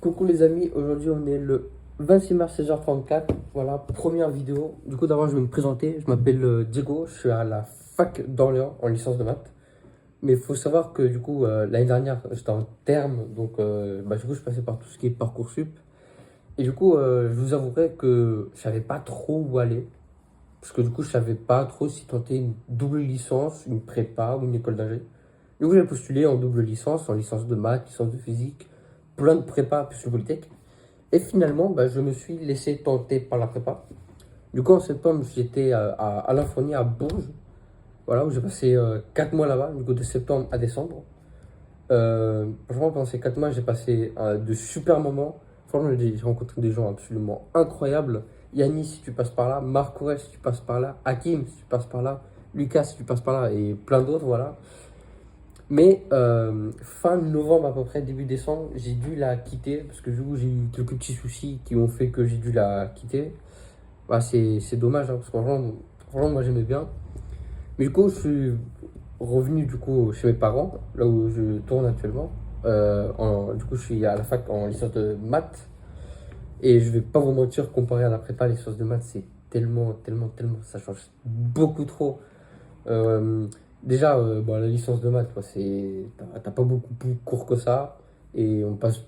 Coucou les amis, aujourd'hui on est le 26 mars 16h34, voilà, première vidéo. Du coup d'abord je vais me présenter, je m'appelle Diego, je suis à la fac d'Orléans en licence de maths. Mais il faut savoir que du coup l'année dernière j'étais en terme, donc du coup je passais par tout ce qui est Parcoursup. Et du coup je vous avouerai que je savais pas trop où aller, parce que du coup je savais pas trop si tenter une double licence, une prépa ou une école d'ingé. Du coup j'ai postulé en double licence, en licence de maths, licence de physique, plein de prépa plus une polytech. Et finalement, je me suis laissé tenter par la prépa. Du coup, en septembre, j'étais à Alain Fournier à Bourges, voilà, où j'ai passé 4 mois là-bas, du coup de septembre à décembre. Franchement, pendant ces 4 mois, j'ai passé de super moments. Franchement, j'ai rencontré des gens absolument incroyables. Yannis, si tu passes par là, Marc Aurès, si tu passes par là, Hakim, si tu passes par là, Lucas, si tu passes par là, et plein d'autres, voilà. Mais fin novembre à peu près, début décembre, j'ai dû la quitter parce que du coup j'ai eu quelques petits soucis qui ont fait que j'ai dû la quitter. Bah, c'est dommage hein, parce que franchement, moi j'aimais bien. Mais du coup je suis revenu du coup chez mes parents, là où je tourne actuellement. Du coup je suis à la fac en licence de maths. Et je vais pas vous mentir, comparé à la prépa, les sciences de maths c'est tellement, ça change beaucoup trop. Euh, Déjà, la licence de maths, t'as pas beaucoup plus cours que ça. Et on passe.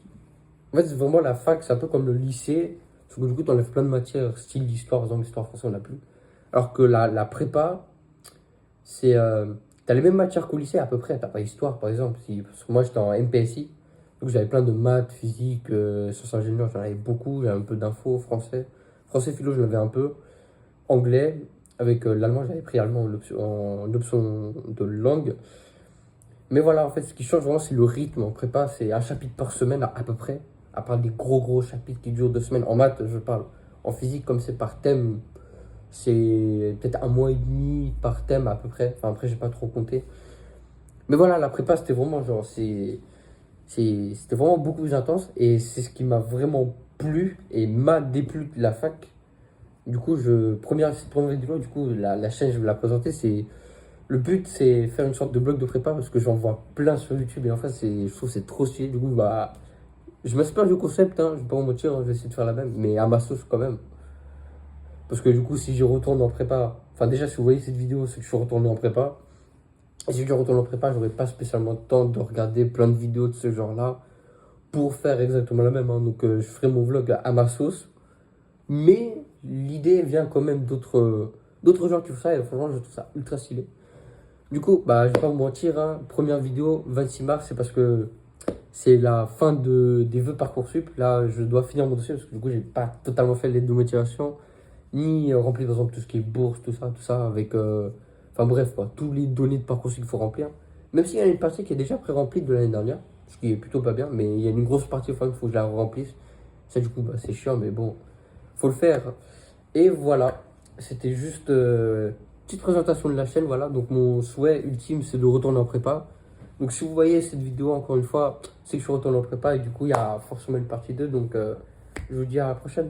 En fait, c'est vraiment la fac, c'est un peu comme le lycée. Parce que du coup, t'enlèves plein de matières, style l'histoire, par exemple, l'histoire française, on n'a plus. Alors que la prépa, c'est. T'as les mêmes matières qu'au lycée à peu près. T'as pas histoire, par exemple. Parce que moi, j'étais en MPSI. Donc, j'avais plein de maths, physique, sciences ingénieurs, j'en avais beaucoup. J'avais un peu d'infos, français. Français, philo, je l'avais un peu anglais. Avec l'allemand, j'avais pris allemand en option de langue. Mais voilà, en fait, ce qui change vraiment, c'est le rythme. En prépa, c'est un chapitre par semaine à peu près. À part des gros chapitres qui durent 2 semaines. En maths, je parle. En physique, comme c'est par thème, c'est peut-être un mois et demi par thème à peu près. Enfin, après, j'ai pas trop compté. Mais voilà, la prépa, c'était vraiment genre, c'était vraiment beaucoup plus intense. Et c'est ce qui m'a vraiment plu et m'a déplu de la fac. Du coup, cette première vidéo, du coup, la chaîne, je vais la présenter. Le but, c'est faire une sorte de blog de prépa parce que j'en vois plein sur YouTube et en fait, je trouve que c'est trop stylé. Du coup, je m'inspire du concept, hein, je vais pas vous mentir, hein, je vais essayer de faire la même, mais à ma sauce quand même. Parce que du coup, si je retourne en prépa, enfin, déjà, si vous voyez cette vidéo, c'est que je suis retourné en prépa. Et si je retourne en prépa, j'aurais pas spécialement le temps de regarder plein de vidéos de ce genre-là pour faire exactement la même, hein. Donc, je ferai mon vlog à ma sauce. Mais l'idée vient quand même d'autres gens qui font ça et franchement, je trouve ça ultra stylé. Du coup, je vais pas vous mentir, hein, première vidéo, 26 mars, c'est parce que c'est la fin des vœux Parcoursup. Là, je dois finir mon dossier parce que du coup, j'ai pas totalement fait l'aide de motivation, ni rempli par exemple tout ce qui est bourse, tout ça, avec. Enfin bref, quoi, tous les données de Parcoursup qu'il faut remplir. Même s'il y a une partie qui est déjà pré-remplie de l'année dernière, ce qui est plutôt pas bien, mais il y a une grosse partie, enfin, il faut que je la remplisse. Ça, du coup, c'est chiant, mais bon, faut le faire. Et voilà, c'était juste petite présentation de la chaîne. Voilà, donc mon souhait ultime, c'est de retourner en prépa. Donc si vous voyez cette vidéo encore une fois, c'est que je retourne en prépa et du coup, il y a forcément une partie 2. Donc je vous dis à la prochaine.